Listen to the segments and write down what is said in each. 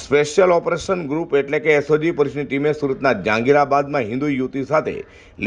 Special operation group એટલે કે SOG પોલીસની ટીમે સુરતના જહાંગીરાબાદમાં હિન્દુ યુવતી સાથે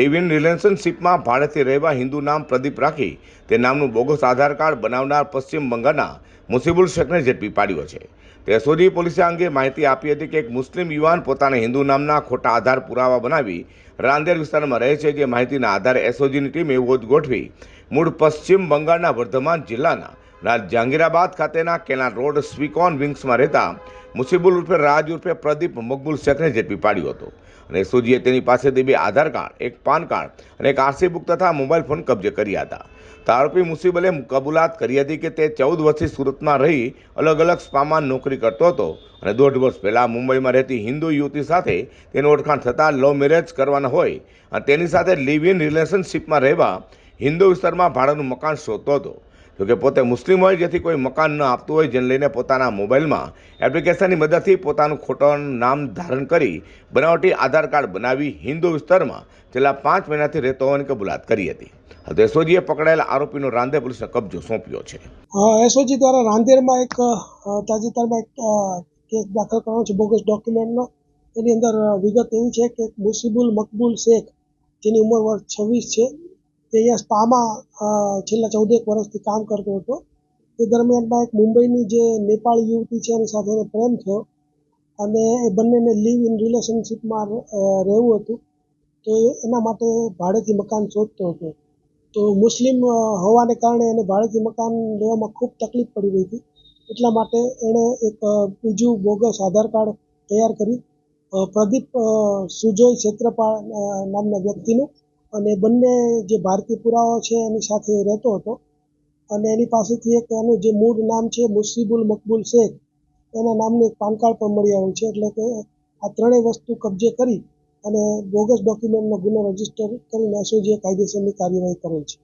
લિવ ઇન રિલેશનશિપમાં ભાડેથી રહેવા હિન્દુ નામ પ્રદીપ રાખી તે નામનું બોગસ આધાર કાર્ડ બનાવનાર પશ્ચિમ બંગાળના મુસીબુલ શેખને ઝડપી પાડ્યો છે. તે એસઓજી પોલીસે આ અંગે માહિતી આપી હતી કે એક મુસ્લિમ યુવાન પોતાના હિન્દુ નામના ખોટા આધાર પુરાવા બનાવી રાંદેર વિસ્તારમાં રહે છે. જે માહિતીના આધારે એસઓજીની ટીમે વોચ ગોઠવી મૂળ પશ્ચિમ બંગાળના વર્ધમાન જિલ્લાના જહાંગીરાબાદ ખાતેના કેનાલ રોડ સ્વીકોન વિંગ્સમાં રહેતા મુસીબુલ ઉર્ફે રાજ ઉર્ફે પ્રદીપ મકબુલ શેખને ઝડપી પાડ્યો હતો અને એસઓજીએ તેની પાસેથી 2 આધાર કાર્ડ, એક પાન કાર્ડ અને એક આરસી બુક તથા મોબાઈલ ફોન કબજે કર્યા હતા. આરોપી મુસીબલે કબૂલાત કરી હતી કે તે 14 વર્ષથી સુરતમાં રહી અલગ અલગ સ્પામાં નોકરી કરતો હતો અને 1.5 વર્ષ પહેલા મુંબઈમાં રહેતી હિન્દુ યુવતી સાથે તેનું ઓળખાણ થતાં લવ મેરેજ કરવાના હોય અને તેની સાથે લિવ ઇન રિલેશનશિપમાં રહેવા હિન્દુ વિસ્તારમાં ભાડાનું મકાન શોધતો હતો. જોકે પોતે મુસ્લિમ હોય, જેથી કોઈ મકાન ન આપતું હોય, જેને લઈને પોતાના મોબાઈલમાં એપ્લિકેશનની મદદથી પોતાનું ખોટું નામ ધારણ કરી બનાવટી આધાર કાર્ડ બનાવી હિન્દુ વિસ્તારમાં છેલ્લા 5 મહિનાથી રહેતો હોવાની કબૂલાત કરી હતી. હવે એસઓજીએ પકડાયેલા આરોપીનો રાંદેર પોલીસને કબજો સોંપ્યો છે. એસઓજી દ્વારા રાંદેરમાં એક તાજેતરમાં એક કેસ દાખલ કરવાનો છે બોગસ ડોક્યુમેન્ટનો. એની અંદર વિગત એવી છે કે મુસીબુલ મકબુલ શેખ, જેની ઉંમર વર્ષ 26 છે, તે અહીંયા સ્પામાં છેલ્લા 14 વર્ષથી કામ કરતો હતો. તે દરમિયાનમાં એક મુંબઈની જે નેપાળી યુવતી છે એની સાથે એને પ્રેમ થયો અને એ બંનેને લિવ ઇન રિલેશનશિપમાં રહેવું હતું. તો એના માટે ભાડેથી મકાન શોધતો હતો. તો મુસ્લિમ હોવાને કારણે એને ભાડેથી મકાન લેવામાં ખૂબ તકલીફ પડી રહી હતી. એટલા માટે એણે એક બીજું બોગસ આધાર કાર્ડ તૈયાર કરી પ્રદીપ સુજોય ક્ષેત્રપાળ નામના વ્યક્તિનું, અને બંને જે ભારતીય પુરાવા છે એની સાથે રહેતો હતો. અને એની પાસેથી એક એનું જે મૂળ નામ છે મુસીબુલ મકબુલ શેખ, એના નામનું એક પાન કાર્ડ પણ મળી આવ્યું છે. એટલે કે આ ત્રણેય વસ્તુ કબજે કરી અને બોગસ ડોક્યુમેન્ટનો ગુનો રજીસ્ટર કરીને એસઓજીએ કાયદેસરની કાર્યવાહી કરેલ છે.